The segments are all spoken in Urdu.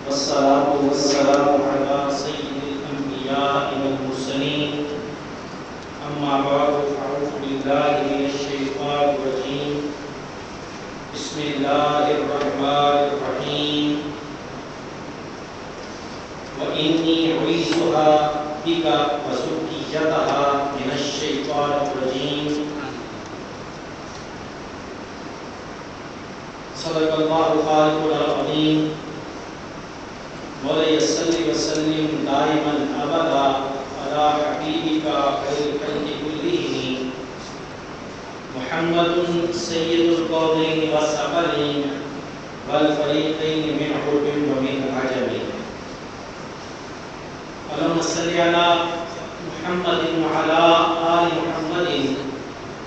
والصلاة والسلام على سيد الأنبياء والمرسلين أما بعد فأعوذ بالله من الشيطان الرجيم بسم الله الرحمن الرحيم وإني أعيذها بك وذريتها من الشيطان الرجيم صدق الله الخالق العظيم مولاي صل وسلم دائما ابدا على حبيبك خير الخلق كلهم محمد سيد القومين والثقلين والفريقين من عرب ومن عجم اللهم صل على محمد وعلى آل محمد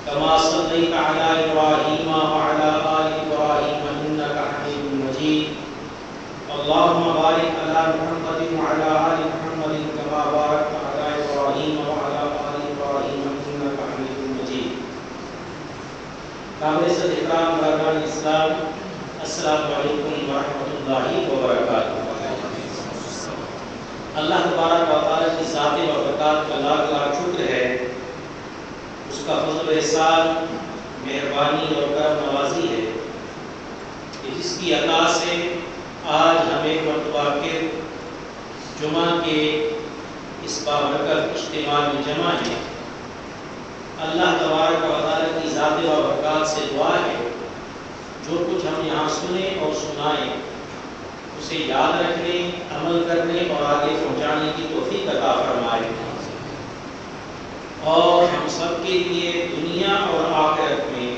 كما صليت على إبراهيم وعلى آل إبراهيم إنك حميد مجيد اللهم بارك على محمد وعلى آل محمد كما باركت على إبراهيم وعلى آل إبراهيم إنك حميد مجيد قابل احترام برادران اسلام السلام علیکم ورحمۃ اللہ وبرکاتہ۔ اللہ تبارک و تعالیٰ کی ذات و برکات کا لاکھ لاکھ شکر ہے، اس کا فضل و احسان، مہربانی اور کرم نوازی ہے کہ جس کی عطا سے آج ہم ایک مرتبہ پھر جمعہ کے اس بابرکت اجتماع میں جمع ہیں۔ اللہ تبارک و تعالیٰ کی ذات و برکات سے دعا ہے جو کچھ ہم یہاں سنیں اور سنائیں اسے یاد رکھنے، عمل کرنے اور آگے پہنچانے کی توفیق عطا فرمائے، اور ہم سب کے لیے دنیا اور آخرت میں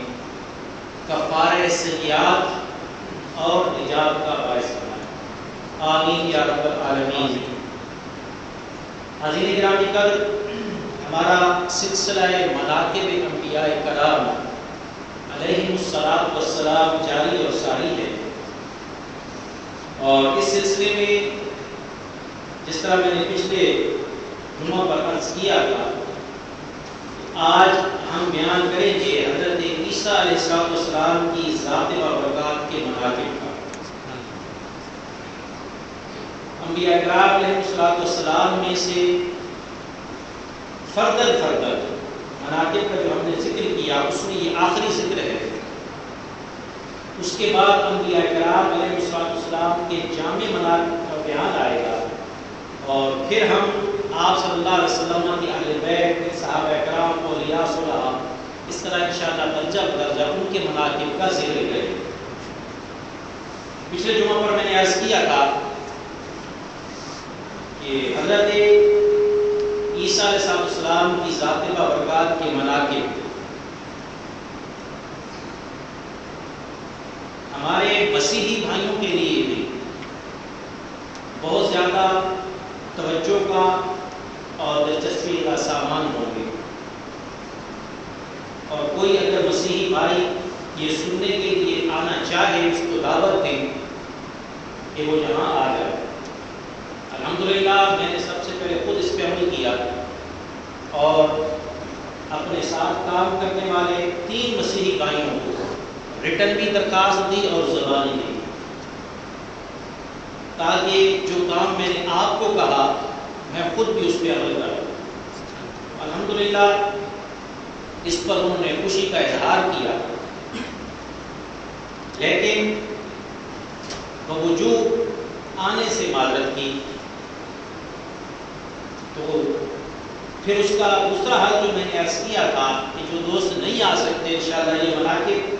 کفارہ سیئات اور نجات کا باعث بنائے، آمین یا رب العالمین۔ حاضرین گرامی قدر، ہمارا سلسلہ مناقب انبیاء کرام علیہم السلام جاری اور ساری ہے، اور اس سلسلے میں جس طرح میں نے پچھلے جمعہ پر عرض کیا تھا، آج ہم بیان کریں گے حضرت عیسیٰ علیہ السلام کی ذات و برکات کے مناقب کا۔ انبیاء کرام علیہ السلام میں سے فردن مناقب کا جو ہم نے ذکر کیا اس میں یہ آخری ذکر ہے۔ اس کے بعد انبیاء کرام علیہ السلام کے جامع مناقب کا بیان آئے گا، اور پھر ہم آپ صلی اللہ علیہ وسلم کی اہل بیت، صحابہ کرام، اولیاء صلحاء، اس طرح انشاءاللہ درجہ بدرجہ ان کے مناقب کا ذکر کریں۔ پچھلے جمعہ پر میں نے عرض کیا تھا کہ حضرت عیسیٰ علیہ السلام کی ذات و برکات کے مناقب ہمارے مسیحی بھائیوں کے لیے بھی بہت زیادہ توجہ کا اور دلچسپی کا سامان ہوں گے، اور کوئی اگر مسیحی بھائی یہ سننے کے لیے آنا چاہے اس کو دعوت دیں کہ وہ یہاں آ جائے۔ الحمدللہ میں نے سب سے پہلے خود اس پہ عمل کیا، اور اپنے ساتھ کام کرنے والے 3 مسیحی بھائیوں کو ریٹن بھی درخواست دی اور زبانی دی، تاکہ جو کام میں نے آپ کو کہا میں خود بھی اس پہ عمل کروں۔ الحمدللہ اس پر انہوں نے خوشی کا اظہار کیا، لیکن باوجود آنے سے معذرت کی، تو پھر اس کا دوسرا حل جو میں نے عرض کیا تھا کہ جو دوست نہیں آ سکتے انشاءاللہ یہ مناقب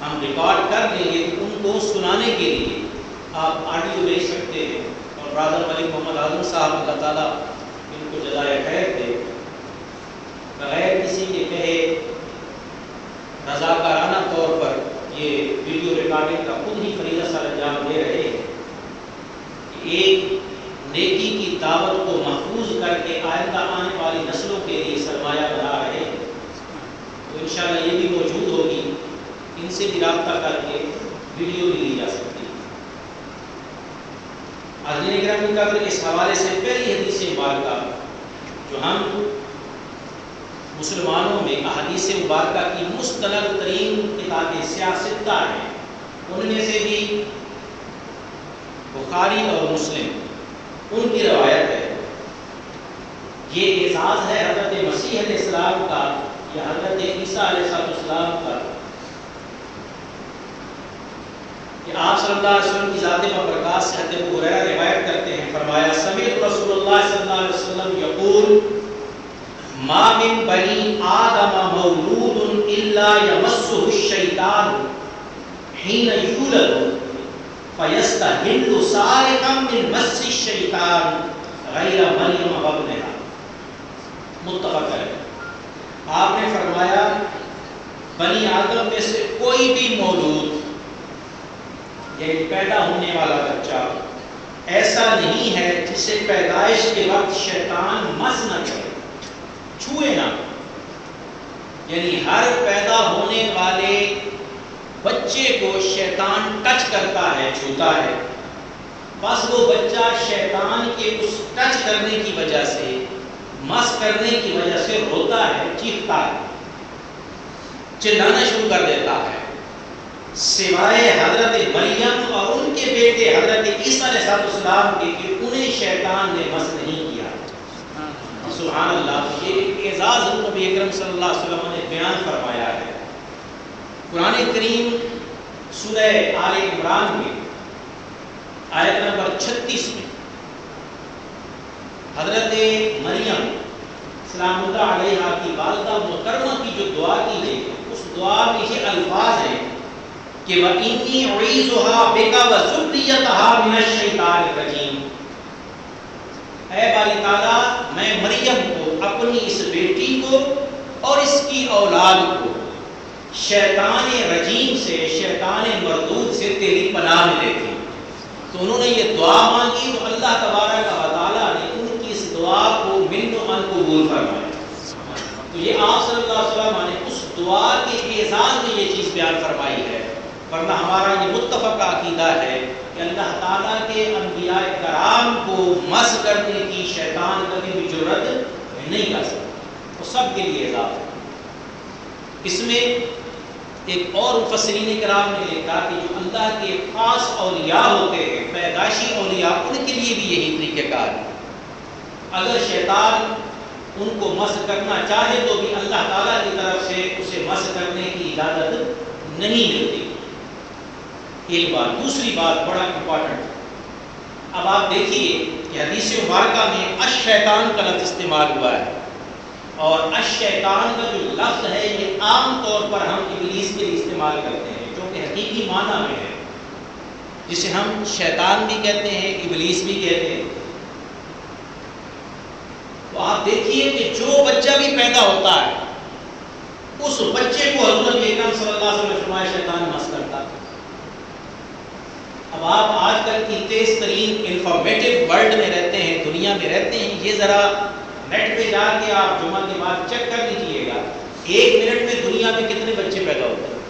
ہم ریکارڈ کر لیں گے، ان کو سنانے کے لیے آپ آڈیو بھیج سکتے ہیں، اور برادر ملک محمد اعظم صاحب اللہ تعالیٰ ان کو جزائے خیر دے، بغیر کسی کے کہے رضاکارانہ طور پر یہ ویڈیو ریکارڈنگ کا خود ہی فریضہ سر انجام دے رہے ہیں کہ ایک نیکی کی دعوت کو محفوظ کر کے آئندہ آنے والی نسلوں کے لیے سرمایہ بنا رہے ہیں۔ تو انشاءاللہ یہ بھی موجود ہوگی، ان سے بھی رابطہ کر کے ویڈیو بھی لی جا سکتی ہے۔ حاضرین کرام قدر، اس حوالے سے پہلی حدیث مبارکہ جو ہم مسلمانوں میں احادیث مبارکہ کی مستند ترین کتابیں سیاستہ ہیں، ان میں سے بھی بخاری اور مسلم ان کی روایت ہے. یہ اعزاز ہے حضرت مسیح علیہ السلام کا یا حضرت عیسیٰ علیہ السلام کا کہ آپ صلی اللہ علیہ وسلم کی ذات بابرکات سے حضرت ابو ہریرہ روایت کرتے ہیں، فرمایا سمعت رسول اللہ صلی اللہ علیہ وسلم یقول ما من بنی آدم مولود الا یمسہ الشیطان حین یولد فیستحل سارقا من مس الشیطان غیر مریم وابنہا. متفق ہے. آپ نے فرمایا بنی آدم میں سے کوئی بھی مولود یعنی پیدا ہونے والا بچہ ایسا نہیں ہے جسے پیدائش کے وقت شیطان مس نہ کرے، چھوئے نہ. یعنی ہر پیدا ہونے والے بچے کو شیطان ٹچ کرتا ہے، چھوتا ہے. بس وہ بچہ شیطان کے اس ٹچ کرنے کی وجہ سے، مس کرنے کی وجہ سے روتا ہے، چیختا ہے، چلانا شروع کر دیتا ہے، سوائے حضرت مریم اور ان کے بیٹے حضرت عیسیٰ علیہ السلام کے کہ انہیں شیطان نے مس نہیں کیا. سبحان اللہ. یہ ایک اعزاز نبی اکرم صلی اللہ علیہ وسلم نے بیان فرمایا ہے. قرآن کریم سورہ آل عمران میں آیت نمبر 36 میں حضرت مریم سلام اللہ علیہا کی والدہ محترمہ کی جو دعا کی گئی اس دعا میں یہ الفاظ ہیں کہ وَإِنِّي أُعِيذُهَا بِكَ وَذُرِّيَّتَهَا مِنَ الشَّيْطَانِ الرَّجِيمِ. اے باری تعالیٰ میں مریم کو، اپنی اس بیٹی کو اور اس کی اولاد کو شیطان رجیم سے، شیطان مردود سے تیری پناہ میں دیتی ہوں. تو انہوں نے یہ دعا مانگی تو اللہ تبارک و تعالیٰ نے ان کی اس دعا کو من و ان قبول فرمایا. تو یہ آپ صلی اللہ علیہ وسلم نے اس دعا کے اعزاز میں یہ چیز بیان فرمائی ہے. ورنہ ہمارا یہ متفق عقیدہ ہے کہ اللہ تعالیٰ کے انبیاء کرام کو مس کرنے کی شیطان کبھی بھی جرأت نہیں کر سکتا. وہ سب کے لیے اعزاز ہے. اس میں ایک اور مفسرین کرام نے لکھا کہ جو اللہ کے خاص اولیاء ہوتے ہیں، پیدائشی اولیاء، ان کے لیے بھی یہی طریقہ کار ہے. اگر شیطان ان کو مس کرنا چاہے تو بھی اللہ تعالیٰ کی طرف سے اسے مس کرنے کی اجازت نہیں ملتی. ایک بات. دوسری بات بڑا امپورٹنٹ. اب آپ دیکھیے کہ حدیث مبارکہ میں الشیطان کا لفظ استعمال ہوا ہے، اور الشیطان کا جو لفظ ہے یہ عام طور پر ہم ابلیس کے لیے استعمال کرتے ہیں جو کہ حقیقی معنی میں ہے، جسے ہم شیطان بھی کہتے ہیں، ابلیس بھی کہتے ہیں. تو آپ دیکھیے کہ جو بچہ بھی پیدا ہوتا ہے اس بچے کو حضرت اکرم صلی اللہ علیہ وسلم فرمایا شیطان مس کرتا ہے. اب آپ آج کل کی تیز ترین انفارمیٹو ورلڈ میں رہتے ہیں، دنیا میں رہتے ہیں. یہ ذرا نیٹ پہ جا کے آپ جمعہ کے بعد چیک کر لیجئے گا 1 منٹ میں دنیا میں کتنے بچے پیدا ہوتے ہیں.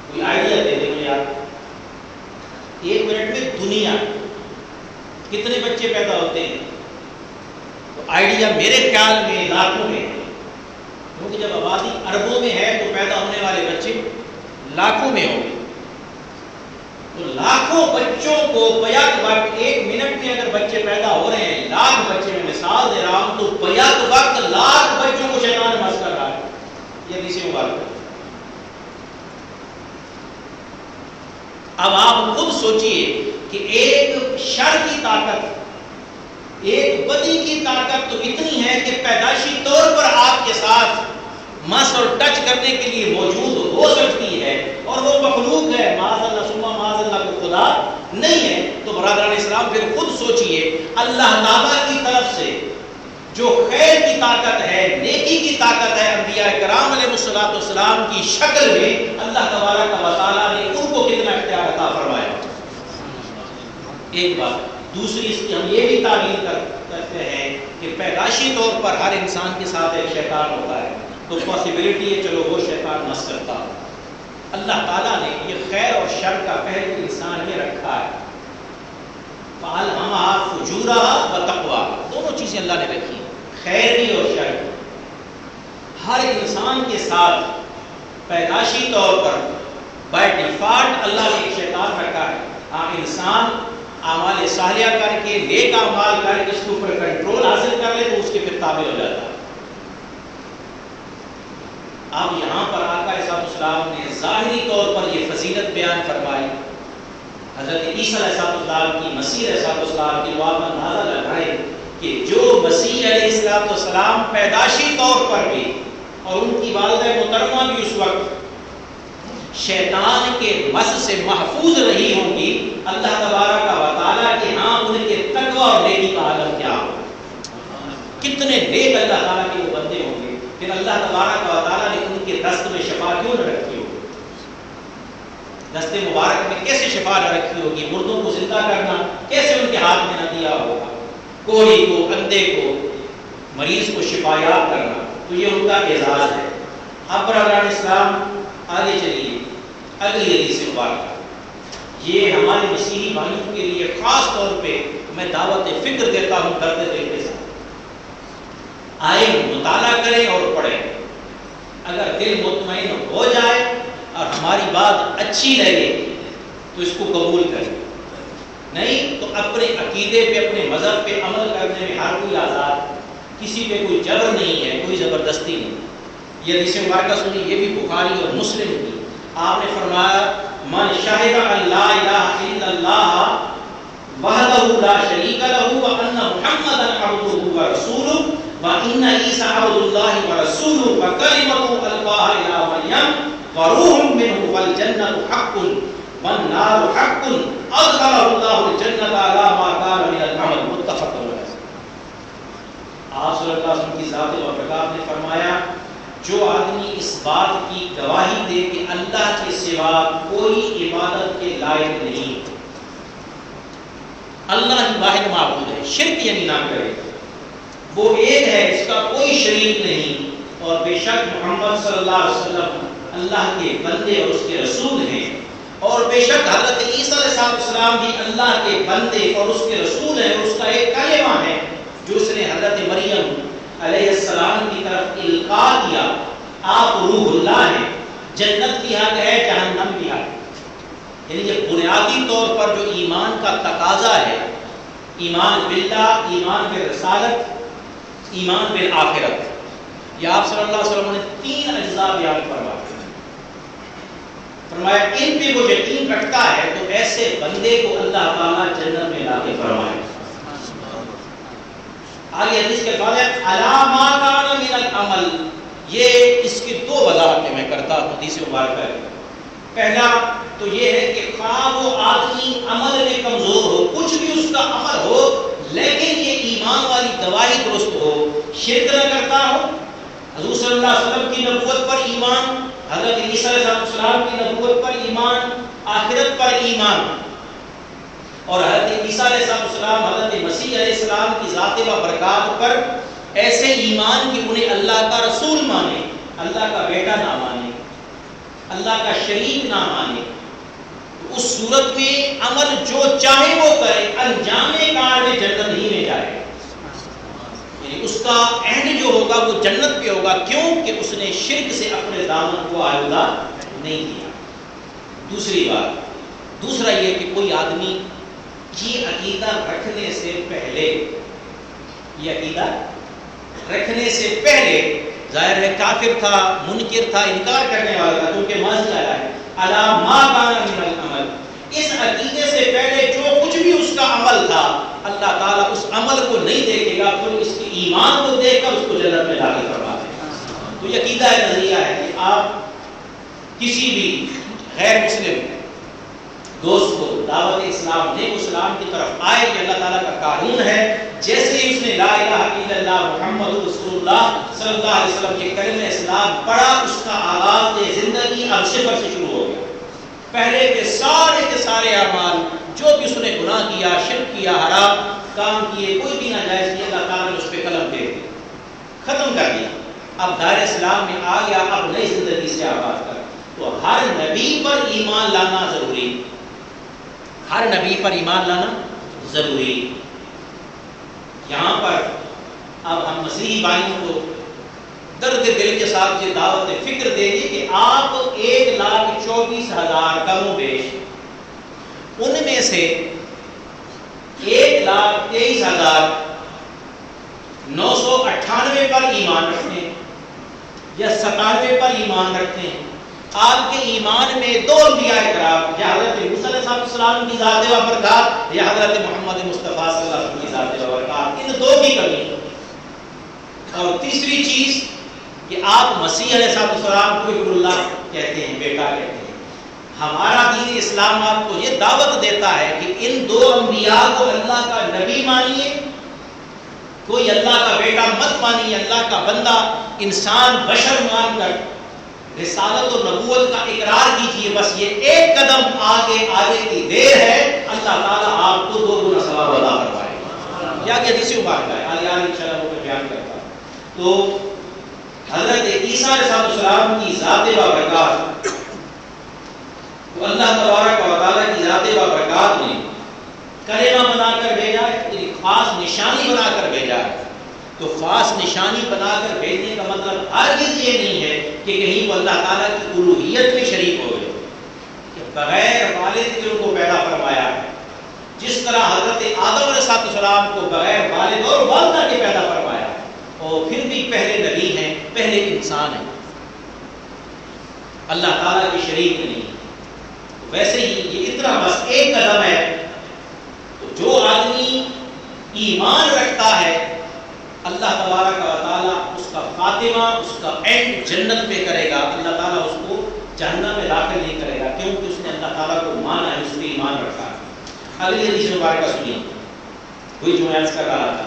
کوئی آئیڈیا دے دیں مجھے آپ. 1 منٹ میں دنیا کتنے بچے پیدا ہوتے ہیں؟ تو آئیڈیا میرے خیال میں لاکھوں میں ہے، کیونکہ جب آبادی اربوں میں ہے تو پیدا ہونے والے بچے لاکھوں میں ہوں گے. تو لاکھوں بچوں کو بیک وقت 1 منٹ میں اگر بچے پیدا ہو رہے ہیں، لاکھ بچے میں مثال دے رہا ہوں، تو بیک وقت لاکھ بچوں کو شیطان مس کر رہا ہے. یہ حدیث مبارکہ. اب آپ خود سوچئے کہ ایک شر کی طاقت، ایک بدی کی طاقت تو اتنی ہے کہ پیدائشی طور پر آپ کے ساتھ مس اور ٹچ کرنے کے لیے موجود ہو سکتی ہے، اور وہ مخلوق ہے، معاذ اللہ ثم معاذ اللہ کو خدا نہیں ہے. تو برادران اسلام پھر خود سوچئے اللہ تعالیٰ کی طرف سے جو خیر کی طاقت ہے، نیکی کی طاقت ہے، انبیاء کرام علیہ السلام کی شکل میں اللہ تبارک و تعالیٰ نے ان کو کتنا اختیار عطا فرمایا. ایک بات. دوسری اس کی ہم یہ بھی تعبیر کرتے ہیں کہ پیدائشی طور پر ہر انسان کے ساتھ ایک شیطان ہوتا ہے، تو پاسبلٹی ہے چلو وہ شیطان مس کرتا ہو. اللہ تعالیٰ نے یہ خیر اور شر کا پہلو انسان میں رکھا ہے. فَأَلْهَمَهَا فُجُورَهَا وَتَقْوَاهَا. دونوں چیزیں اللہ نے رکھی، خیر بھی اور شر بھی. ہر انسان کے ساتھ پیدائشی طور پر بائی ڈیفالٹ اللہ نے ایک شیطان رکھا ہے. ہاں انسان اعمال صالحہ کر کے نیک اعمال کر کے اس کے اوپر کنٹرول حاصل کر لے تو اس کے پھر تابع ہو جاتا ہے۔ اب یہاں پر آقا علیہ السلام نے ظاہری طور پر یہ فضیلت بیان فرمائی، حضرت عیسیٰ علیہ السلام کی، مسیح علیہ السلام کی بات پر اندازہ لگائے کہ جو مسیح علیہ السلام پیدائشی طور پر بھی اور ان کی والدہ محترمہ بھی اس وقت شیطان کے مس سے محفوظ رہی ہوں گی، اللہ تبارک و تعالیٰ کے ہاں ان کے تقوی اور نیکی کا عالم کیا ہوگا، کتنے نیک اللہ تعالیٰ کے وہ بندے ہوں گے، پھر اللہ تبارک و تعالیٰ نے ان کے دست میں شفا کیوں نہ رکھی ہوگی، دست مبارک میں کیسے شفا نہ رکھی ہوگی، مردوں کو زندہ کرنا کیسے ان کے ہاتھ میں نہ دیا ہوگا، کوڑی کو، اندھے کو، مریض کو شفایاب کرنا، تو یہ ان کا اعزاز ہے۔ اب برادران اسلام آگے چلیے اگلی حدیث مبارکہ، یہ ہمارے مسیحی بھائیوں کے لیے خاص طور پہ میں دعوت فکر دیتا ہوں درد دل کے ساتھ، آئے مطالعہ کریں اور پڑھیں، اگر دل مطمئن ہو جائے اور ہماری بات اچھی لگے تو اس کو قبول کریں، نہیں تو اپنے عقیدے پہ، اپنے مذہب پہ عمل کرنے میں ہر کوئی آزاد، کسی پہ کوئی جبر نہیں ہے، کوئی زبردستی نہیں۔ یہ حدیث مبارکہ سنی، یہ بھی بخاری اور مسلم کی، آپ نے فرمایا من شہد ان لا الہ الا اللہ وحدہ لا شریک لہ وان محمدا عبدہ ورسولہ وان عیسی عبد اللہ ورسولہ وکلمۃ القاها الی مریم وروح منہ والجنۃ حق والنار حق ادخلہ اللہ الجنۃ علی ما کان من العمل، متفق علیہ۔ آپ صلی اللہ علیہ وسلم کی ذات و برکات نے فرمایا جو آدمی اس بات کی گواہی دے کہ اللہ کے سوا کوئی عبادت کے لائق نہیں، اللہ ہی واحد معبود ہے، شرک یعنی نہ کرے، وہ ایک ہے، اس کا کوئی شریک نہیں، اور بے شک محمد صلی اللہ علیہ وسلم اللہ کے بندے اور اس کے رسول ہیں، اور بے شک حضرت عیسیٰ علیہ السلام بھی اللہ کے بندے اور اس کے رسول ہیں، اور اس کا ایک کلمہ ہے جو اس نے حضرت مریم علیہ السلام کی طرف القاء کیا، آپ روح اللہ ہیں، جنت کی حق ہے، جہنم کی حق ہے، یعنی یہ بنیادی طور پر جو ایمان کا تقاضا ہے، ایمان باللہ، ایمان بالرسالت، ایمان بالآخرت، یہ آپ صلی اللہ علیہ وسلم نے 3 اجزاء بیان فرمایا ان پہ وہ یقین رکھتا ہے تو ایسے بندے کو اللہ تعالیٰ جنت میں لا کے فرمائے۔ آگے حدیث کے بعد ہے علی ما کان من العمل، یہ اس کی 2 وضاحتیں میں کرتا ہوں حدیث مبارکہ۔ پہلا تو یہ ہے کہ خواہ وہ آدمی عمل میں کمزور ہو، کچھ بھی اس کا عمل ہو لیکن یہ ایمان والی گواہی درست ہو، شرک نہ کرتا ہو، حضور صلی اللہ علیہ وسلم کی نبوت پر ایمان، حضرت عیسیٰ علیہ السلام کی نبوت پر ایمان، آخرت پر ایمان، اور حضرت عیسیٰ علیہ السلام، حضرت مسیح علیہ السلام کی ذات و برکات پر ایسے ایمان کہ انہیں اللہ کا رسول مانے، اللہ کا بیٹا نہ مانے، اللہ کا شریک نہ مانے، تو اس صورت میں عمل جو چاہے وہ کرے، انجام کار میں جنت ہی میں جائے، یعنی اس کا اینڈ جو ہوگا وہ جنت پہ ہوگا، کیوں کہ اس نے شرک سے اپنے دامن کو آلودہ نہیں کیا۔ دوسری بات، دوسرا یہ کہ کوئی آدمی یہ عقیدہ رکھنے سے پہلے، یہ عقیدہ رکھنے سے پہلے ظاہر ہے کافر تھا، منکر تھا، انکار کرنے والا تھا، کیونکہ ماضی آیا ہے علی ما کان من العمل، اس عقیدے سے پہلے جو کچھ بھی اس کا عمل تھا اللہ تعالیٰ اس عمل کو نہیں دیکھے گا، پھر اس کے ایمان کو دیکھ کر اس کو جنت میں داخل کروا دے گا۔ تو یہ عقیدہ ہے، نظریہ ہے کہ آپ کسی بھی غیر مسلم دوست کو دعوت اسلام، نیک اسلام کی طرف آئے کہ اللہ تعالیٰ کا قانون ہے، جیسے ہی اس نے لا الہ الا اللہ محمد رسول اللہ صلی اللہ علیہ وسلم کے کلمہ اسلام پڑھا، اس کا آغاز زندگی اب صفر سے شروع ہو گیا۔ پہلے کے سارے اعمال جو بھی اس نے گناہ کیا، شرک کیا، حرام کام کیے، کوئی بھی ناجائز کیا، اللہ تعالیٰ نے اس پہ قلم دے دی، ختم کر دیا۔ اب دائرہ اسلام میں آ گیا، اب نئی زندگی سے آغاز کر۔ تو ہر نبی پر ایمان لانا ضروری، ہر نبی پر ایمان لانا ضروری۔ یہاں پر اب ہم مسیحی بھائیوں کو درد دل کے ساتھ یہ دعوت فکر دیں گے کہ آپ 1,24,000 کم و بیش ان میں سے 1,23,998 پر ایمان رکھتے ہیں یا 97 پر ایمان رکھتے ہیں۔ آپ کے ایمان میں 2 انبیاء کرام، یا حضرت موسیٰ علیہ السلام کی ذات و برکات یا حضرت محمد مصطفیٰ صلی اللہ علیہ وسلم کی ذات و برکات، ان 2 کی کمی ہے۔ اور تیسری چیز کہ آپ مسیح علیہ السلام کو ابن اللہ کہتے ہیں، بیٹا کہتے ہیں۔ ہمارا دین اسلام آپ کو یہ دعوت دیتا ہے کہ ان 2 انبیاء کو اللہ کا نبی مانیے، کوئی اللہ کا بیٹا مت مانیے، اللہ کا بندہ انسان بشر مان کر رسالت و نبوت کا اقرار کیجیے۔ بس یہ ایک قدم آگے کی دیر ہے، اللہ تعالیٰ آپ کو 2 گنا ثواب عطا فرمائے گا۔ یا کہ حدیث مبارکہ ہے، آگے انشاءاللہ وہ بیان کرتا ہے۔ تو حضرت عیسیٰ علیہ السلام کی ذات و برکات، تو اللہ تبارک و تعالیٰ کی ذات و برکات نے کلمہ بنا کر بھیجا ہے، ایک خاص نشانی بنا کر بھیجا ہے۔ تو خاص نشانی بنا کر بھیجنے کا مطلب ہرگز یہ نہیں ہے کہ کہیں وہ اللہ تعالیٰ کی الوہیت میں شریک ہو گئے، کہ بغیر والد کے ان کو پیدا فرمایا ہے، جس طرح حضرت آدم علیہ السلام کو بغیر والد اور والدہ کے پیدا فرمایا ہے، اور پھر بھی پہلے نبی ہیں، پہلے انسان ہیں، اللہ تعالیٰ کے شریک نہیں۔ ویسے ہی یہ اتنا بس ایک قدم ہے، تو جو آدمی ایمان رکھتا ہے اللہ تبارک و تعالیٰ اس کا خاتمہ، اس کا اینڈ جنت پہ کرے گا، اللہ تعالیٰ اس کو جہنم میں داخل نہیں کرے گا، کیونکہ اس نے اللہ تعالیٰ کو مانا ہے، اس پہ ایمان رکھا ہے۔ اگلی حدیث مبارکہ سنیے، وہی جو میں عرض کر رہا تھا،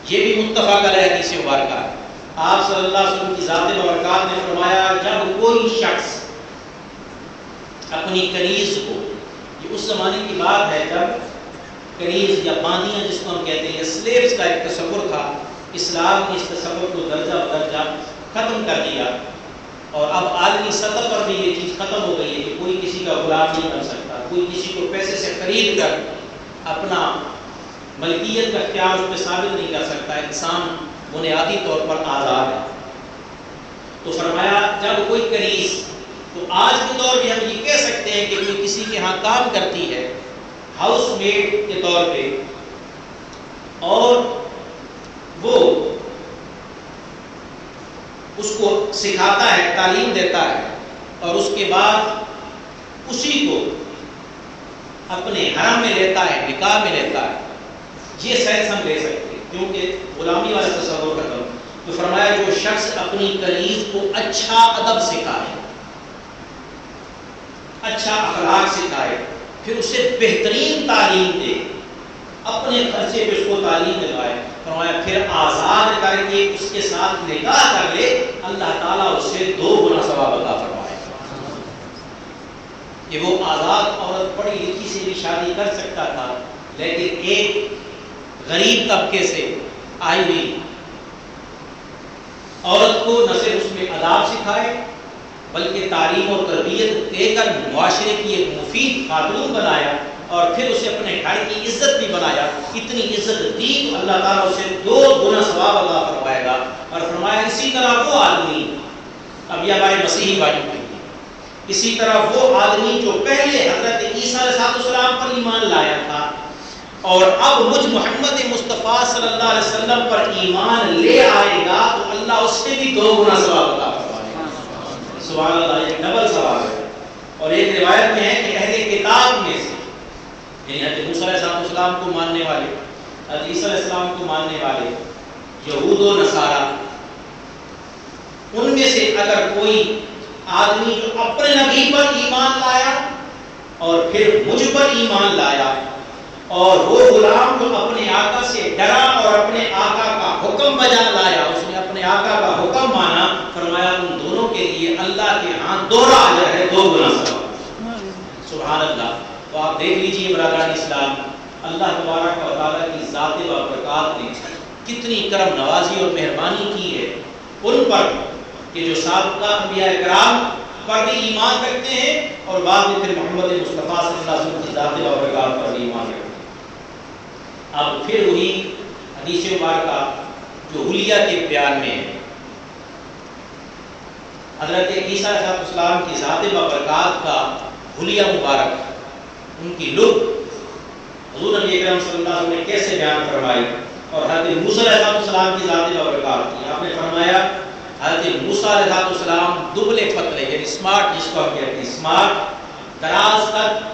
یہ بھی متفق علیہ حدیث مبارکہ ہے۔ آپ صلی اللہ علیہ وسلم کی ذات و برکات نے فرمایا، جب کوئی شخص اپنی کنیز کو، یہ اس زمانے کی بات ہے جب کنیز یا باندیاں جس کو ہم کہتے ہیں، سلیبس کا ایک تصور تھا، اسلام نے اس تصور کو درجہ بدرجہ ختم کر دیا، اور اب عالمی سطح پر بھی یہ چیز ختم ہو گئی ہے کہ کوئی کسی کا غلام نہیں بن سکتا، کوئی کسی کو پیسے سے خرید کر اپنا ملکیت کا اختیار اس پہ ثابت نہیں کر سکتا، انسان بنیادی طور پر آزاد ہے۔ تو فرمایا جب کوئی کنیز، تو آج کے دور میں ہم یہ کہہ سکتے ہیں کہ کوئی کسی کے ہاں کام کرتی ہے ہاؤس میڈ کے طور پہ، اور وہ اس کو سکھاتا ہے، تعلیم دیتا ہے، اور اس کے بعد اسی کو اپنے حرم میں لیتا ہے، نکاح میں لیتا ہے، یہ سینس ہم لے سکتے ہیں، کیونکہ غلامی والا تصور ختم۔ تو فرمایا جو شخص اپنی کنیز کو اچھا ادب سکھائے، اچھا اخلاق سکھائے، پھر اسے بہترین تعلیم دے، اپنے خرچے پہ اس کو تعلیم دلائے، فرمایا پھر آزاد کر کے اس کے ساتھ نکاح کر لے، اللہ تعالیٰ اسے 2 گنا ثواب عطا فرمائے۔ کہ وہ آزاد عورت پڑھی لکھی سے بھی شادی کر سکتا تھا، لیکن ایک غریب طبقے سے آئی ہوئی عورت کو نہ صرف اس میں آداب سکھائے، بلکہ تعلیم اور تربیت دے کر معاشرے کی ایک مفید خاتون بنایا، اور پھر اسے اپنے گھر کی عزت بھی بنایا، اتنی عزت دی تو اللہ تعالیٰ اسے 2 گنا ثواب عطا فرمائے گا۔ اور فرمایا اسی طرح وہ آدمی، اب یہ ہمارے مسیحی بھائیوں کے لیے، اسی طرح وہ آدمی جو پہلے حضرت عیسیٰ علیہ السلام پر ایمان لایا تھا، اور اب مجھ محمد مصطفیٰ صلی اللہ علیہ وسلم پر ایمان لے آئے گا، تو اللہ اس سے بھی 2 گنا ثواب عطا فرمائے گا۔ سبحان اللہ، یہ ڈبل ثواب ہے۔ اور ایک روایت میں ہے کہ اہل کتاب میں سے، یعنی حضرت موسیٰ علیہ السلام کو ماننے والے، حضرت عیسیٰ علیہ السلام کو ماننے والے یہود و نصارہ، ان میں سے اگر کوئی آدمی جو اپنے نبی پر ایمان لایا اور پھر مجھ پر ایمان لایا، اور وہ غلام جو اپنے آقا سے ڈرا اور اپنے آقا کا حکم بجا لایا، اس نے اپنے آقا کا حکم مانا، فرمایا ان دونوں کے لیے اللہ کے ہاں دوہرا اجر ہے، 2 گنا ثواب۔ سبحان اللہ۔ تو آپ دیکھ لیجئے برادران اسلام، اللہ تبارک و تعالیٰ کی ذات و برکات نے کتنی کرم نوازی اور مہربانی کی ہے ان پر، کہ جو سابقہ انبیاء کرام پر بھی ایمان رکھتے ہیں، اور بعد میں پھر محمد مصطفیٰ صلی اللہ علیہ وسلم کی ذات و برکات پر بھی ایمان رکھتے ہیں۔ اب پھر وہی حدیث مبارکہ جو حلیہ کے بیان میں ہے، حضرت عیسیٰ علیہ السلام کی ذات و برکات کا حلیہ مبارک ان کی لب حضور نبی اکرم صلی اللہ علیہ وسلم نے کیسے بیان فرمائی، اور حضرت موسیٰ علیہ السلام کی ذات بابرکات تھی. آپ نے فرمایا حضرت موسیٰ علیہ السلام دبلے پتلے، یعنی اسمارٹ جس کو ہم کہتے ہیں، اسمارٹ، دراز تک،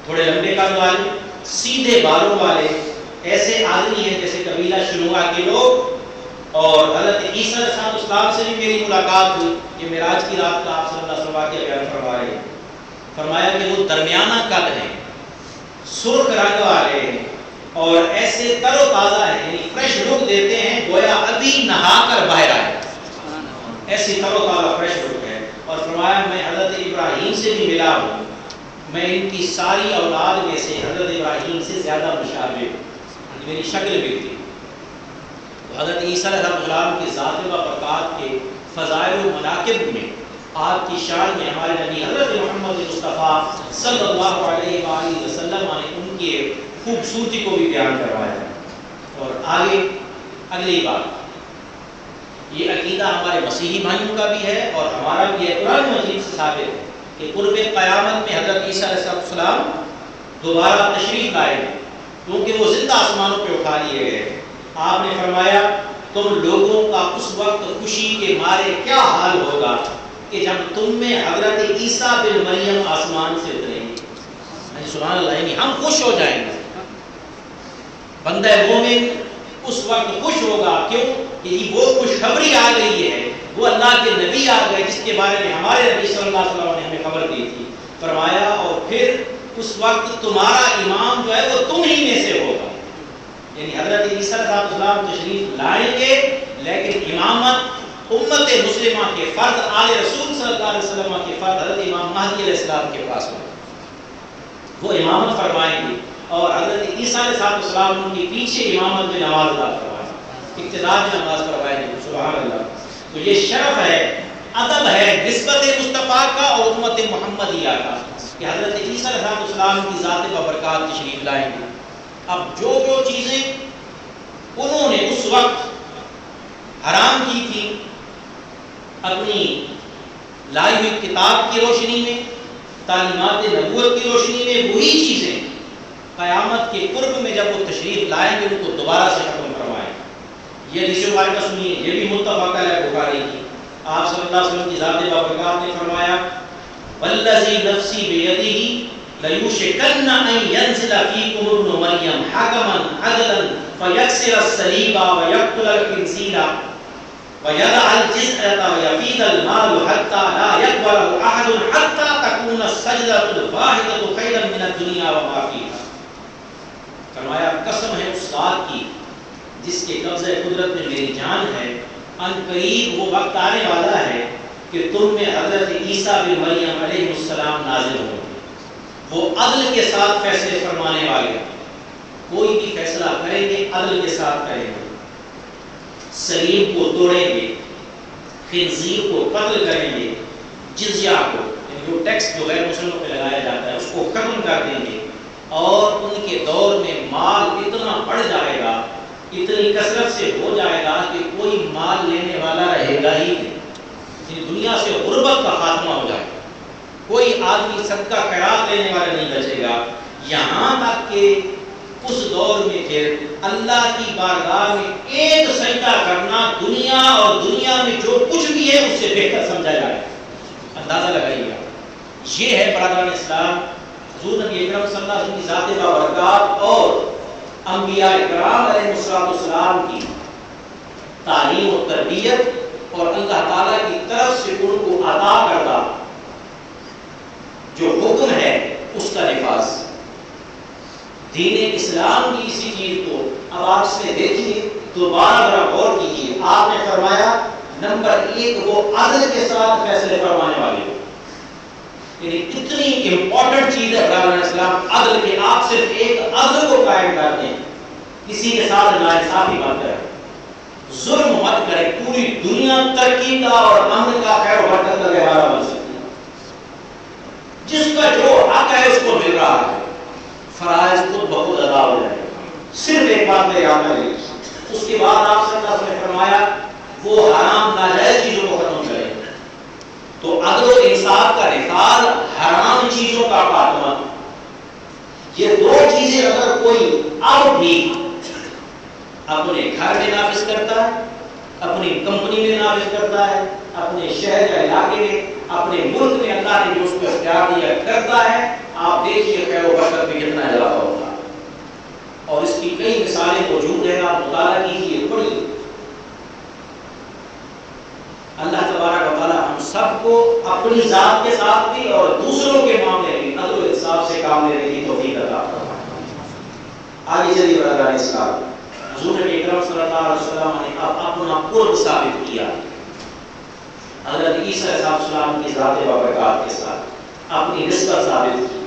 تھوڑے لمبے قد والے، سیدھے بالوں والے، ایسے آدمی ہیں جیسے قبیلہ شنوء کے لوگ. اور حضرت عیسیٰ علیہ السلام سے بھی میری ملاقات ہوئی، یہ معراج کی رات کا آپ صلی اللہ علیہ وسلم کے بیان فرما رہے ہیں. فرمایا کہ وہ درمیانہ قد ہیں، سرخ رنگ والے ہیں، اور ایسے تر و تازہ ہیں، یعنی فریش لک دیتے ہیں گویا ابھی نہا کر باہر آئے، ایسی تر و تازہ فریش لک ہے. اور فرمایا میں حضرت ابراہیم سے بھی ملا ہوں، میں ان کی ساری اولاد میں سے حضرت ابراہیم سے زیادہ مشابہ ہوں، میری شکل بھی تھی. حضرت عیسیٰ علیہ السلام کی ذات و برکات کے فضائل و مناقب میں، آپ کی شان میں ہمارے نبی حضرت محمد مصطفیٰ صلی اللہ علیہ وآلہ وسلم نے ان کی خوبصورتی کو بھی بیان کروایا. اور آگے اگلی بات، یہ عقیدہ ہمارے مسیحی بھائیوں کا بھی ہے اور ہمارا بھی ہے، قرآن مجید سے ثابت ہے کہ قرب قیامت میں حضرت عیسیٰ علیہ السلام دوبارہ تشریف لائے کیونکہ وہ زندہ آسمانوں پہ اٹھا لیے گئے. آپ نے فرمایا تم لوگوں کا اس وقت خوشی کے مارے کیا حال ہوگا کہ جب تم میں حضرت عیسیٰ بن مریم آسمان سے اتریں گے. سبحان اللہ، یعنی ہم خوش ہو جائیں گے. بندہ مومن اس وقت خوش ہوگا، کیوں کہ وہ خوشخبری آ گئی ہے، وہ اللہ کے نبی آ گئے جس کے بارے میں ہمارے نبی صلی اللہ علیہ وسلم نے ہمیں خبر دی تھی. فرمایا اور پھر اس وقت تمہارا امام جو ہے وہ تم ہی میں سے ہوگا. یعنی حضرت عیسیٰ علیہ السلام تشریف لائیں گے، لیکن امامت امت مسلمہ کے فرد آل رسول صلی اللہ علیہ وسلم کے فرد حضرت امام مہدی علیہ السلام کے پاس ہوگا. وہ امامت فرمائیں گے اور حضرت عیسیٰ علیہ السلام ان کے پیچھے امامت میں نماز ادا کروائیں گے، اقتداء میں نماز کروائیں گے. سبحان اللہ. تو یہ شرف ہے، ادب ہے نسبت مصطفیٰ کا اور امت محمدیہ کا کہ حضرت عیسیٰ علیہ السلام کی ذات بابرکات تشریف لائیں گے. اب جو چیزیں انہوں نے اس وقت حرام کی تھی اپنی لائی ہوئی کتاب کی روشنی میں، تعلیمات نبوت کی روشنی میں، وہی چیزیں قیامت کے قرب میں جب وہ تشریف لائیں گے ان کو دوبارہ سے ختم کروائیں. یہ حدیث مبارکہ سنیے، یہ بھی متفق علیہ بخاری کی. آپ صلی اللہ علیہ وسلم کی ذات بابرکات نے فرمایا والذی نفسی بیدہ لَيُوشِكَنَّ أَن يَنزِلَ فِيكُمُ ابْنُ مَرْيَمَ حَكَمًا عَدْلًا فَيَكْسِرَ الصَّلِيبَ وَيَقْتُلَ الْخِنْزِيرَ وَيَضَعَ الْجِزْيَةَ وَيَفِيضَ الْمَالُ حَتَّى لَا يَقْبَلَهُ أَحَدٌ حَتَّى تَكُونَ السَّجْدَةُ الْوَاحِدَةُ خَيْرًا مِنَ الدُّنْيَا وَمَا فِيهَا. فرمایا قسم ہے اس ذات کی جس کے قبضہ قدرت میں میری جان ہے، ان قریب وہ وقت آنے والا ہے کہ تم میں حضرت عیسیٰ بن مریم علیہ السلام نازل ہوں گے. وہ عدل کے ساتھ فیصلے فرمانے والے، کوئی بھی فیصلہ کریں گے عدل کے ساتھ کریں گے. سلیم کو توڑیں گے، خنزیر کو قتل کریں گے، جزیہ کو یعنی جو ٹیکس جو غیر مسلموں پہ لگایا جاتا ہے اس کو ختم کر دیں گے. اور ان کے دور میں مال اتنا بڑھ جائے گا، اتنی کثرت سے ہو جائے گا کہ کوئی مال لینے والا رہے گا ہی نہیں. دنیا سے غربت کا خاتمہ ہو جائے گا، کوئی آدمی صدقہ خیرات لینے والا نہیں بچے گا. یہاں تک کہ اس دور میں پھر اللہ کی بارگاہ میں ایک سجدہ کرنا دنیا اور دنیا میں جو کچھ بھی ہے اس سے بہتر سمجھا جائے. اندازہ لگائیے گا. یہ ہے برادران اسلام حضور نبی اکرم صلی اللہ علیہ وسلم کی ذات بابرکات اور انبیاء اکرام علیہ السلام کی تعلیم و تربیت اور اللہ تعالیٰ کی طرف سے ان کو عطا کردہ جو حکم ہے اس کا نفاذ. دین اسلام کی اسی چیز کو اب آپ اس میں دیکھیے، دوبارہ ذرا غور کیجیے. آپ نے فرمایا نمبر 1 وہ عدل کے ساتھ فیصلے فرمانے والے ہو. یعنی کتنی امپورٹنٹ چیز ہے برادران اسلام عدل کے. آپ صرف ایک عدل کو قائم کر دیں، کسی کے ساتھ ناانصافی مت کریں، ظلم مت کریں. پوری دنیا ترقی کا اور امن کا خیر و برکت کا گہوارہ بن سکتی ہے. جس کا جو حق ہے اس کو مل رہا ہے، فرائض خود بخود ادا ہو جائے. صرف ایک بات میرے یاد رہے، اس کے بعد آپ صلی اللہ علیہ وسلم نے فرمایا وہ حرام ناجائز چیزوں کو ختم کرے. تو عدل و انصاف کا نفاذ، حرام چیزوں کا خاتمہ. یہ دو چیزیں اگر کوئی اب بھی اپنے گھر میں نافذ کرتا ہے، اپنی کمپنی میں نافذ کرتا ہے، اپنے شہر یا علاقے میں، اپنے ملک میں اللہ نے جو اس کو اختیار دیا کرتا ہے، آپ دیکھیے خیر و برکت میں کتنا اضافہ ہوگا۔ اور اس کی کئی مثالیں موجود ہیں، آپ مطالعہ کیجیے، پڑھیے۔ اللہ تبارک و تعالی ہم سب کو اپنی ذات کے ساتھ بھی اور دوسروں کے معاملے میں عدل و انصاف سے کام لینے کی توفیق عطا فرمائے۔ آگے چلیے برادران اسلام، حضور نبی اکرم صلی اللہ علیہ وسلم نے اپنا قرب ثابت کیا حضرت عیسیٰ علیہ السلام کی ذات و برکات کے ساتھ، اپنی نسبت ثابت کی۔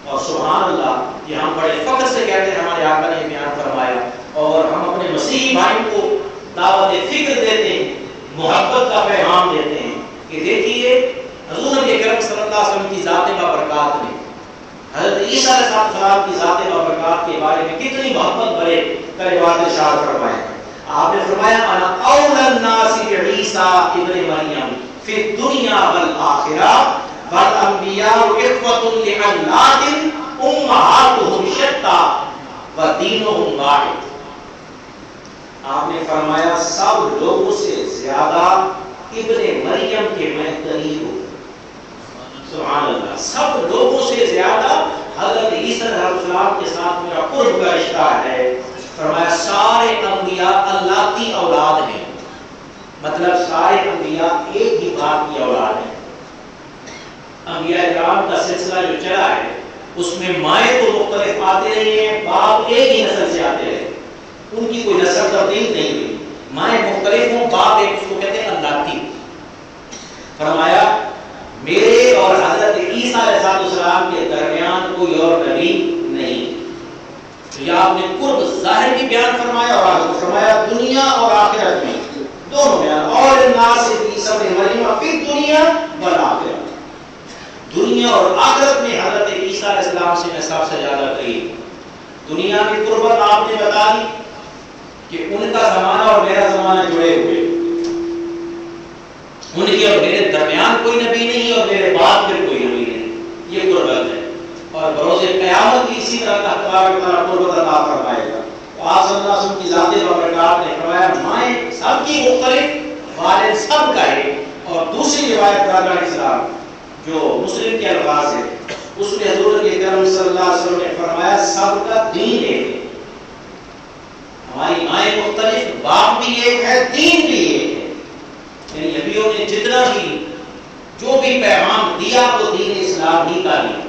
اور سبحان اللہ، یہ ہم بڑے فخر سے کہتے ہیں، ہمارے آقا نے بیان فرمایا، اور ہم اپنے مسیحی بھائیوں کو دعوت فکر دیتے ہیں، محبت کا پیغام دیتے ہیں کہ دیکھیے حضور نبی اکرم صلی اللہ علیہ وسلم کی ذات و برکات میں حضرت عیسیٰ علیہ السلام کی ذات و برکات کے بارے میں کتنی محبت بھرے کلمات ارشاد فرمائے۔ آپ نے فرمایا انا اولی الناس بعیسیٰ ابن مریم فی الدنیا والآخرہ والانبیاء اخوۃ لعلات امہاتہم شتیٰ ودینہم واحد۔ آپ نے فرمایا سب لوگوں سے زیادہ ابن مریم کے میں قریب ہوں۔ سبحان اللہ، سب لوگوں سے زیادہ حضرت عیسیٰ علیہ السلام کے ساتھ میرا قرب کا رشتہ ہے۔ فرمایا سارے انبیاء اللہ کی اولاد ہیں، مطلب سارے انبیاء ایک ہی باپ کی اولاد ہیں۔ انبیاء کرام کا سلسلہ جو چلا ہے اس میں مائیں تو مختلف آتے رہی ہیں، باپ ایک ہی نسل سے آتے رہے، ان کی کوئی نسل تبدیل نہیں ہوئی، مائیں مختلف ہوں، باپ ایک، اس کو کہتے ہیں اللہ کی۔ فرمایا میرے اور حضرت عیسیٰ علیہ السلام کے درمیان کوئی اور نبی نہیں۔ تو یہ آپ نے قرب ظاہر بھی بیان فرمایا اور آگے فرمایا دنیا اور آخرت میں دونوں بیان، اور الناس عیسیٰ ابن مریم فی الدنیا والآخرہ، دنیا اور آخرت میں حضرت عیسیٰ علیہ السلام سے میں سب سے زیادہ قریب۔ دنیا کی قربت آپ نے بتا دی کہ ان کا زمانہ اور میرا زمانہ جڑے ہوئے، ان کے اور میرے درمیان کوئی نبی نہیں اور میرے بعد پھر کوئی نبی نہیں، یہ قربت ہے۔ اور بروز قیامت بھی اسی طرح اللہ تبارک و تعالیٰ قربت عطا فرمائے گا۔ تو آپ صلی اللہ علیہ وسلم کی ذات و برکات نے فرمایا مائیں سب کی مختلف، والد سب کا ہے۔ اور دوسری روایت برادران اسلام جو مسلم کے الفاظ ہے، اس میں حضور نبی اکرم صلی اللہ علیہ وسلم نے فرمایا سب کا دین ایک ہے۔ ہماری مائیں مختلف، باپ بھی ایک ہے، دین بھی ایک ہے۔ یعنی نبیوں نے جتنا بھی جو بھی پیغام دیا وہ دین اسلام ہی کا دیا۔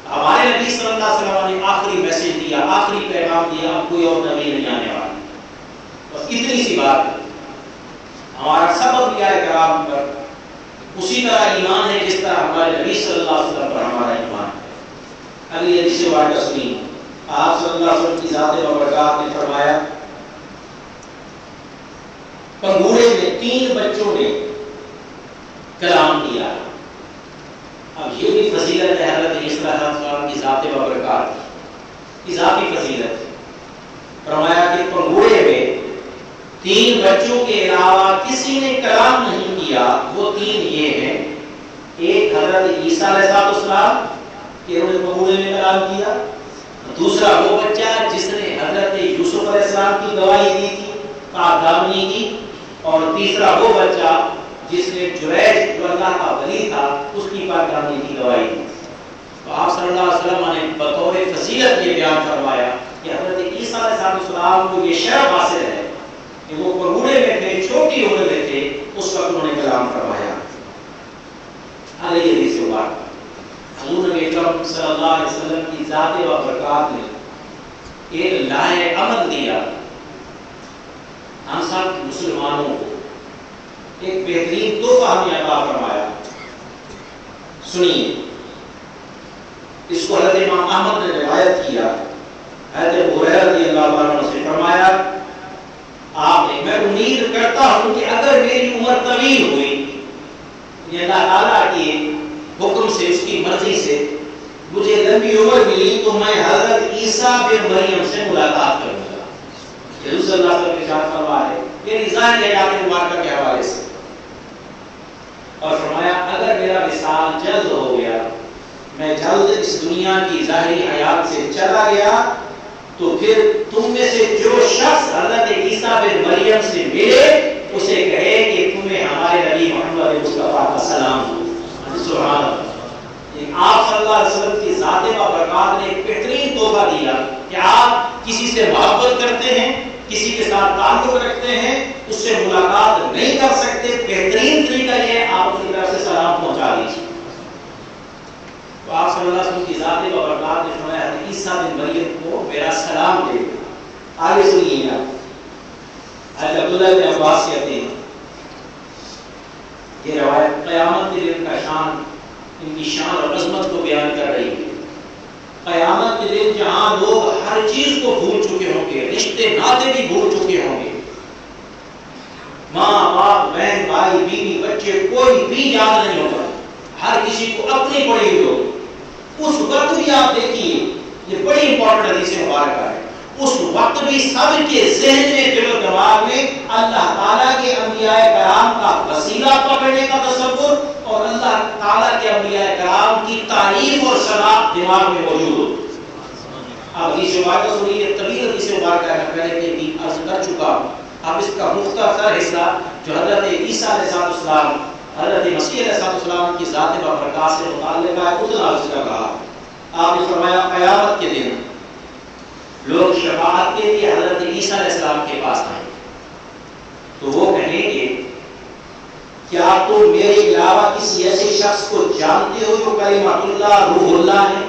ہمارے نبی صلی اللہ علیہ وسلم نے آخری میسج دیا، آخری پیغام دیا، اب کوئی اور نبی نہیں آنے والا، بس اتنی سی بات ہے۔ ہمارا سب انبیاء کرام پر اسی طرح ایمان ہے جس طرح ہمارے نبی صلی اللہ علیہ وسلم پر ہمارا ایمان ہے۔ اگلی حدیث واردہ سنی، آپ صلی اللہ علیہ وسلم کی ذات و برکات نے فرمایا پنگوڑے میں 3 بچوں نے کلام کیا۔ اب یہ بھی فضیلت ہے حضرت عیسیٰ علیہ السلام کی ذات و برکات، اضافی فضیلت۔ فرمایا کہ پنگوڑے میں 3 بچوں کے علاوہ کسی نے کلام نہیں کیا، وہ 3 یہ ہیں، ایک حضرت عیسیٰ علیہ السلام کہ انہوں نے پنگوڑے میں کلام کیا، دوسرا وہ بچہ جس نے حضرت یوسف علیہ السلام کی گواہی دی تھی، دامنی کی، اور تیسرا وہ بچہ جس نے جریج جو اللہ کا ولی تھا اس کی پاکدامنی کی گواہی دی۔ تو آپ صلی اللہ علیہ وسلم نے بطور فضیلت یہ بیان فرمایا کہ حضرت عیسیٰ علیہ السلام کو یہ شرف حاصل ہے کہ وہ پنگوڑے میں تھے، چھوٹی عمر میں تھے، اس وقت انہوں نے کلام فرمایا۔ حدیث مبارک حضور نبی اکرم صلی اللہ علیہ وسلم کی ذات و برکات نے ایک لائے عمل دیا ہم سب مسلمانوں کو، ایک بہترین تحفہ ہمیں عطا فرمایا۔ سنیے، اس کو حضرت امام احمد نے روایت کیا، حضرت ابو ہریرہ رضی اللہ عنہ سے فرمایا آپ نے، میں امید کرتا ہوں کہ اگر میری عمر طویل ہوئی، یہ اللہ تعالیٰ کے حکم سے، اس کی مرضی سے مجھے لمبی عمر ملی تو میں حضرت عیسیٰ بن مریم سے ملاقات کروں گا۔ حضور صلی اللہ علیہ وسلم نے ارشاد فرمایا ہے یہ ظاہر ہے آیت مبارکہ کے حوالے سے، اور فرمایا اگر میرا وصال جلد ہو گیا، میں جلد اس دنیا کی ظاہری حیات سے چلا گیا تو پھر تم میں سے جو شخص حضرت عیسیٰ بن مریم سے ملے اسے کہے کہ تمہیں ہمارے نبی محمد مصطفیٰ کا سلام ہو۔ سبحان اللہ۔ آپ صلی اللہ علیہ وسلم کی ذات بابرکات نے ایک بہترین تحفہ دیا کہ آپ کسی سے محبت کرتے ہیں، کسی کے ساتھ تعلق رکھتے ہیں، اس سے ملاقات نہیں کر سکتے، بہترین طریقہ یہ آپ اپنی طرف سے سلام پہنچا دیجیے۔ تو آپ صلی اللہ علیہ وسلم کی ذات بابرکات نے فرمایا عیسیٰ بن مریم کو میرا سلام دے۔ آگے سنیے آپ، حضرت عبداللہ بن عباس کہتے ہیں یہ روایت قیامت کے دن کا شان، ان کی شان اور عظمت کو بیان کر رہی ہے۔ قیامت کے دن جہاں لوگ ہر چیز کو بھول چکے ہوں گے، رشتے ناطے بھی بھول چکے ہوں گے، ماں باپ بہن بھائی بیوی بچے کوئی بھی یاد نہیں ہوگا، ہر کسی کو اپنی پڑی ہوئی ہوگی، اس وقت بھی آپ دیکھیے یہ بڑی امپورٹنٹ حدیث مبارکہ ہے، اس وقت بھی سب کے ذہن میں دل و دماغ میں اللہ تعالیٰ کے انبیاء کرام کا وسیلہ پکڑنے کا تصور اور اللہ تعالیٰ کے انبیاء کرام کی تعریف اور ثنا دماغ میں موجود ہو۔ اب حدیث مبارکہ سنیے، طویل حدیث مبارکہ ہے، پہلے کہ بھی عرض کر چکا ہوں۔ اب اس کا مختصر حصہ جو حضرت عیسیٰ علیہ السلام، حضرت مسیح علیہ السلام کی ذات بابرکات سے متعلق ہے، اتنا عرض کر رہا۔ آپ نے فرمایا قیامت کے دن لوگ شفاعت کے لیے حضرت عیسیٰ علیہ السلام کے پاس آئیں تو وہ کہیں گے کیا تم میرے علاوہ کسی ایسے شخص کو جانتے ہو جو کلمۃ اللہ روح اللہ ہے؟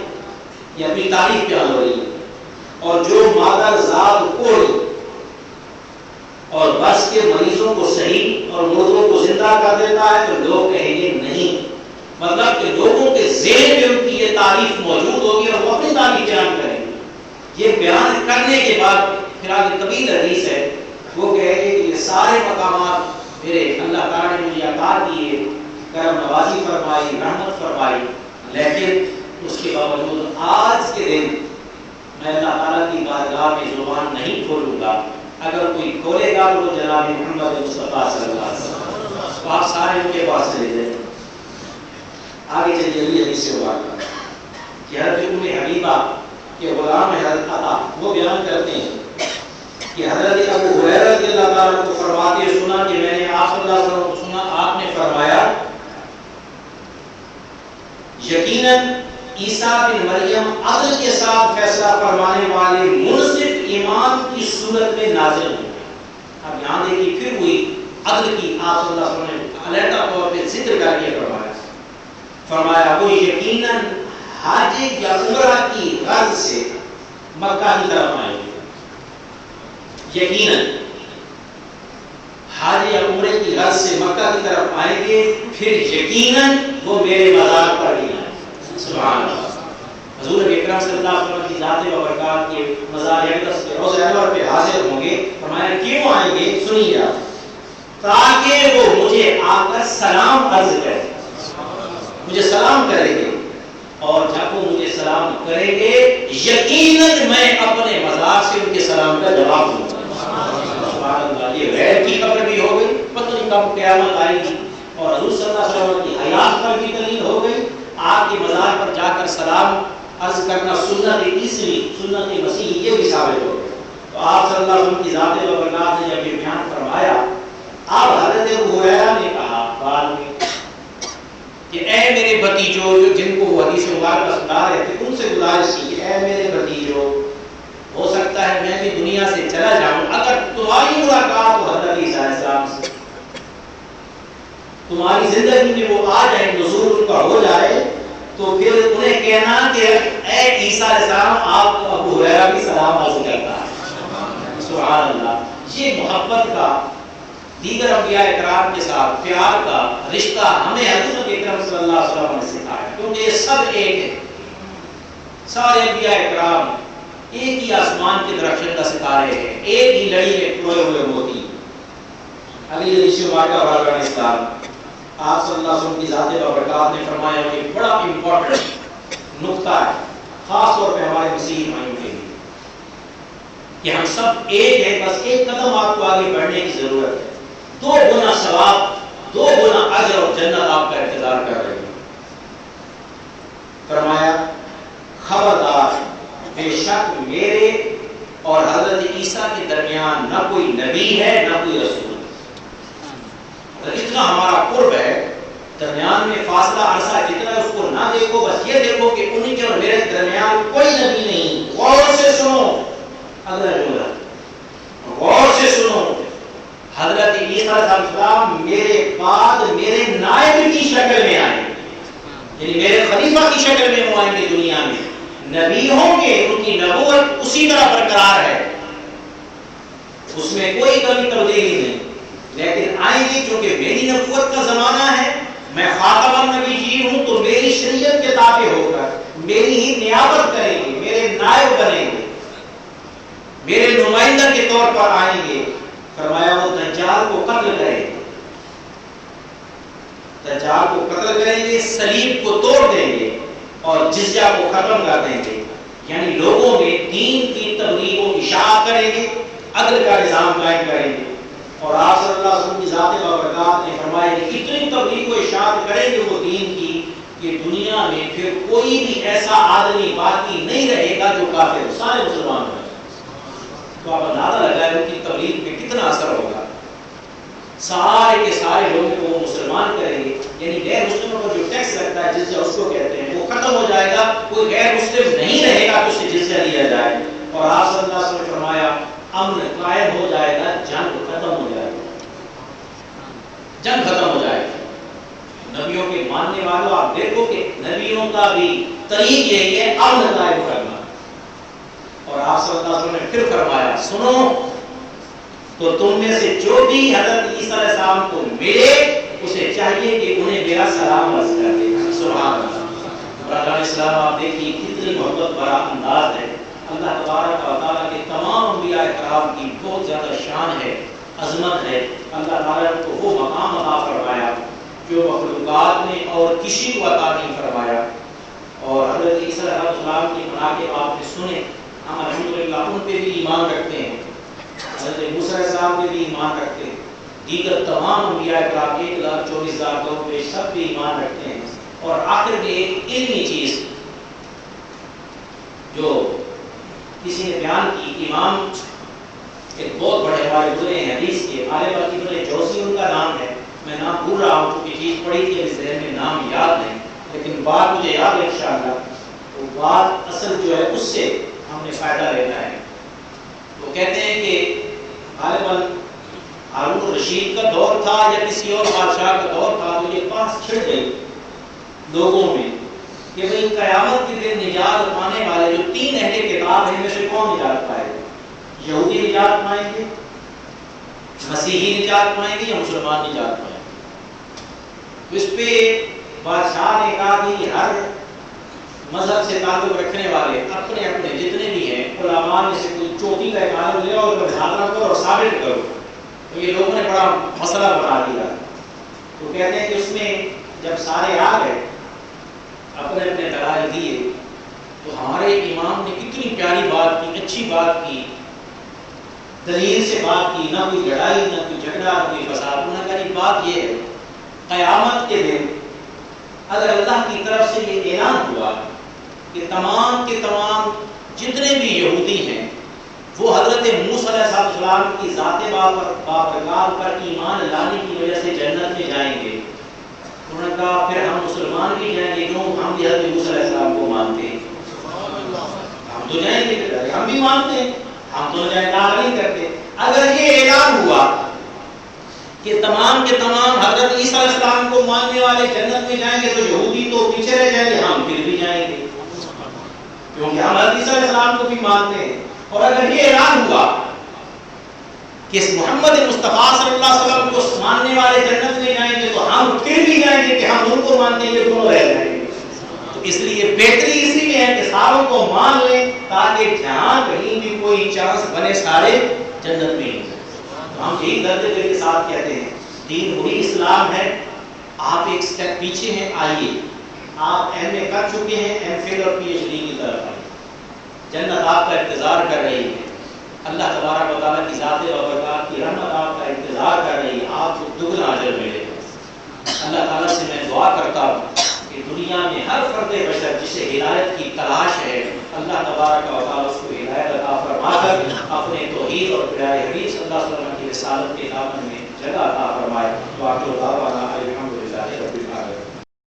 یہ اپنی تعریف بیان ہو رہی ہے، اور جو مادر ذات کوئی اور بس کے مریضوں کو صحیح اور مردوں کو زندہ کر دیتا ہے؟ تو لوگ کہیں گے نہیں، مطلب کہ لوگوں کے ذہن میں ان کی یہ تعریف موجود ہوگی اور وہ اپنی تعریف بیان کریں گے۔ یہ بیان کرنے کے بعد پھر آگے طویل حدیث ہے، وہ کہے گے کہ یہ سارے مقامات میرے اللہ تعالیٰ نے مجھے عطا دیے، کرم نوازی فرمائی، رحمت فرمائی، لیکن اس کے باوجود آج کے دن میں اللہ تعالیٰ کی بارگاہ میں زبان نہیں کھولوں گا، اگر کوئی کھولے گا تو وہ جناب محمد مصطفیٰ صلی اللہ علیہ وسلم۔ تو آپ سارے ان کے پاس چلے جائیں۔ آگے چلیے ابھی حدیث سے بات کہ حضرت ام حبیبہ کے غلام حضرت عطا وہ بیان کرتے ہیں کہ حضرت ابو ہریرہ رضی اللہ تعالیٰ کو فرماتے سنا کہ میں نے آپ صلی اللہ علیہ وسلم کو سنا، آپ نے فرمایا یقیناً عیسیٰ بن مریم عدل کے ساتھ فیصلہ فرمانے والے منصف امام کی صورت میں نازل ہوں گے۔ اب یہاں دیکھیے پھر وہی عدل کی آپ صلی اللہ علیہ وسلم نے علیحدہ طور پہ ذکر کر کے فرمایا وہ یقیناً حج یا عمرہ کی غرض سے مکہ کی طرف آئیں گے، یقیناً حج یا عمرے کی غرض سے مکہ کی طرف آئیں گے، پھر یقیناً وہ میرے مزار پر بھی آئیں گے۔ سبحان اللہ۔ حضور اکرم صلی اللہ علیہ وسلم کی ذات بابرکات کے مزار اقدس پہ روضہ انور پہ حاضر ہوں گے۔ فرمایا کیوں آئیں گے؟ سنیے آپ، تاکہ وہ مجھے آ کر سلام عرض کریں، مجھے سلام کریں گے، اور جب وہ مجھے سلام کریں گے یقیناً میں اپنے مزار سے ان کے سلام کا جواب دوں گا۔ سبحان اللہ۔ یہ غیب کی خبر بھی ہو گئی، پتہ نہیں کب قیامت آئے گی، اور حضور صلی اللہ علیہ وسلم کی حیات پر بھی دلیل ہو گئی۔ آپ کے مزار پر جا کر سلام عرض کرنا سنت عیسوی، سنت مسیحی، یہ بھی ثابت ہو گئی۔ تو آپ صلی اللہ علیہ وسلم کی ذات بابرکات نے جب یہ بیان فرمایا، اب حضرت ابو ہریرہ نے کہا بعد میں کہ اے میرے بھتیجو، جو جن کو وہ حدیث مبارکہ سنا رہے تھے ان سے گزارش کی کہ اے میرے بھتیجو، ہو سکتا ہے میں بھی دنیا سے چلا جاؤں، اگر تمہاری ملاقات ہو حضرت عیسیٰ علیہ السلام سے، تمہاری زندگی میں وہ آ جائیں، نزول ان کا ہو جائے، تو پھر انہیں کہنا کہ اے عیسیٰ علیہ السلام، آپ کو ابو ہریرہ بھی سلام عرض کرتا ہے۔ سبحان اللہ۔ یہ محبت کا، دیگر انبیاء اکرام کے ساتھ پیار کا رشتہ ہمیں حضور اکرم صلی اللہ علیہ وسلم نے سکھایا، کیونکہ یہ سب ایک ہے، سارے انبیاء اکرام ایک ہی آسمان کے درخشندہ ستارے ہیں، ایک ہی لڑی میں پروئے ہوئے موتی۔ اگلی حدیث مبارکہ بارگاہ اسلام، آپ صلی اللہ علیہ وسلم کی ذات بابرکات نے فرمایا کہ بڑا امپورٹنٹ نقطہ ہے، خاص طور پہ ہمارے مسیحی بھائیوں کے لیے، کہ ہم سب ایک ہیں، بس ایک قدم آپ کو آگے بڑھنے کی ضرورت ہے، 2 گنا ثواب، 2 گنا اجر اور جنت آپ کا انتظار کر رہے ہیں۔ فرمایا خبردار، بے شک میرے اور حضرت عیسیٰ کے درمیان نہ کوئی نبی ہے نہ کوئی رسول۔ اتنا ہمارا قرب ہے، درمیان میں فاصلہ عرصہ جتنا ہے اس کو نہ دیکھو، بس یہ دیکھو کہ انہیں کے اور میرے درمیان کوئی نبی نہیں۔ غور سے سنو اگلا جملہ، غور سے سنو، حضرت عیسیٰ علیہ السلام میرے بعد میرے نائب کی شکل میں آئے، یعنی میرے خلیفہ کی شکل میں وہ آئیں گے دنیا میں، نبی ہوں گے، ان کی نبوت اسی طرح برقرار ہے، اس میں کوئی کمی تبدیلی نہیں، لیکن آئیں گے کیونکہ میری نبوت کا زمانہ ہے، میں خاتم النبی ہوں، تو میری شریعت کے تابع ہو کر میری ہی نیابت کریں گے، میرے نائب بنیں گے، میرے نمائندہ کے طور پر آئیں گے۔ فرمایا وہ دجال کو قتل کریں گے، دجال کو قتل کریں گے، صلیب کو توڑ دیں گے اور جزیہ کو ختم کر دیں گے، یعنی لوگوں میں دین کی تبلیغ و اشاعت کریں گے، عدل کا نظام قائم کریں گے۔ اور آپ صلی اللہ علیہ وسلم کی ذات بابرکات نے فرمایا کہ اتنی تبلیغ و اشاعت کریں گے وہ دین کی کہ دنیا میں پھر کوئی بھی ایسا آدمی باقی نہیں رہے گا جو کافر ہو، سارے مسلمان ہو۔ تو آپ اندازہ لگائیں ان کی تبلیغ پہ کتنا اثر ہوگا، سارے کے سارے لوگوں کو وہ مسلمان کریں گے، یعنی غیر مسلموں کو جو ٹیکس لگتا ہے جزیہ اس کو کہتے ہیں، وہ ختم ہو جائے گا، کوئی غیر مسلم نہیں رہے گا تو اسے جزیہ لیا جائے۔ اور آپ صلی اللہ علیہ وسلم نے فرمایا امن قائم ہو جائے گا، جنگ ختم ہو جائے گا، جنگ ختم ہو جائے گا۔ نبیوں کے ماننے والوں آپ دیکھو کہ نبیوں کا بھی طریق یہی ہے، امن قائم کرنا۔ اور آپ صلی اللہ علیہ وسلم نے پھر فرمایا سنو، تو تم میں سے جو بھی حضرت عیسیٰ علیہ السلام کو ملے اسے چاہیے کہ انہیں میرا سلام عرض کر دے۔ سبحان اللہ۔ اور علیہ السلام آپ دیکھیے کتنی محبت بڑا انداز ہے، اللہ تبارک و تعالیٰ کے تمام انبیاء کرام کی بہت زیادہ شان ہے، عظمت ہے، اللہ تعالیٰ کو وہ مقام عطا فرمایا جو مخلوقات نے اور کسی کو عطا نہیں فرمایا۔ اور حضرت عیسیٰ علیہ السلام کی مناقب آپ نے سنے، ہم الحمدللہ ان پہ بھی ایمان رکھتے ہیں، حضرت موسیٰ علیہ السلام پہ بھی ایمان رکھتے ہیں، دیگر تمام انبیاء کرام 1,24,000 لوگ پہ سب بھی ایمان رکھتے ہیں۔ اور آخر میں ایک علمی چیز جو کسی نے بیان کی، امام ایک بہت بڑے ہمارے بزرگ ہیں حدیث کے، غالباً ابن جوزی ان کا نام ہے، میں نام بھول رہا ہوں کیونکہ چیز پڑھی تھی ابھی ذہن میں نام یاد نہیں، لیکن بات مجھے یاد ہے انشاءاللہ، وہ بات اصل جو ہے اس سے ہم نے فائدہ لینا ہے۔ وہ کہتے ہیں کہ غالباً ہارون الرشید کا دور تھا یا کسی اور بادشاہ کا دور تھا، تو یہ بات چھڑ گئی لوگوں میں کہ بھئی قیامت کے دن نجات پانے والے جو 3 اہل کتاب ہیں میں سے کون نجات پائے گا؟ یہودی نجات پائیں گے، مسیحی نجات پائیں گے یا مسلمان نجات پائیں گے؟ اس پہ بادشاہ نے کہا کہ ہر مذہب سے تعلق رکھنے والے اپنے اپنے جتنے بھی ہیں علماء میں سے کوئی چوٹی کا ایک عالم لے اور محاورہ کرو اور ثابت کرو۔ تو یہ لوگوں نے بڑا مسئلہ بنا دیا، تو کہتے ہیں کہ اس میں جب سارے آ گئے اپنے اپنے دلائل دیے تو ہمارے امام نے کتنی پیاری بات کی، اچھی بات کی، دلیل سے بات کی، نہ کوئی لڑائی نہ کوئی جھگڑا نہ کوئی فساد۔ انہوں نے کہا بات یہ ہے قیامت کے دن اگر اللہ کی طرف سے یہ اعلان ہوا کہ تمام کے تمام جتنے بھی یہودی ہیں وہ حضرت موسیٰ علیہ السلام کی ذات بابرکات پر ایمان لانے کی وجہ سے جنت میں جائیں گے، انہوں نے کہا پھر ہم مسلمان بھی جائیں گے، کیوں؟ ہم بھی حضرت موسیٰ علیہ السلام کو مانتے ہیں، ہم تو جائیں گے، ہم بھی مانتے ہیں، ہم تو جائیں داخل نہیں کرتے۔ اگر یہ اعلان ہوا کہ تمام کے تمام حضرت عیسیٰ علیہ السلام کو ماننے والے جنت میں جائیں گے تو یہودی تو پیچھے رہ جائیں گے، ہم پھر بھی جائیں گے کیونکہ ہم حضرت عیسیٰ علیہ السلام کو بھی مانتے ہیں۔ اور اگر یہ اعلان ہوا کہ محمد مصطفیٰ صلی اللہ علیہ وسلم کو ماننے والے جنت میں جائیں گے تو ہم پھر بھی جائیں گے کہ ہم ان کو مانتے ہیں، یہ دونوں رہ جائیں گے۔ تو اس لیے بہتری اسی میں ہے کہ ساروں کو مان لیں تاکہ جہاں کہیں بھی کوئی چانس بنے سارے جنت میں ہی۔ ہم یہی درد دل کے ساتھ کہتے ہیں دین وہی اسلام ہے، آپ ایک سٹیپ پیچھے ہیں، آئیے، آپ ایم اے کر چکے ہیں، ایم فل اور پی ایچ ڈی کی طرف آئیے، جنت آپ کا انتظار کر رہی ہے، اللہ تبارک و تعالیٰ کی ذات و برکات کی رحمت آپ کا انتظار کر رہی ہے، آپ کو دگنا اجر ملے گا۔ اللہ تعالیٰ سے میں دعا کرتا ہوں کہ دنیا میں ہر فرد بشر جسے ہدایت کی تلاش ہے اللہ تبارک و تعالیٰ اس کو ہدایت عطا فرما کر اپنے توحید اور پیارے حبیب صلی اللہ علیہ وسلم کی رسالت کے دامن میں جگہ عطا فرمائے.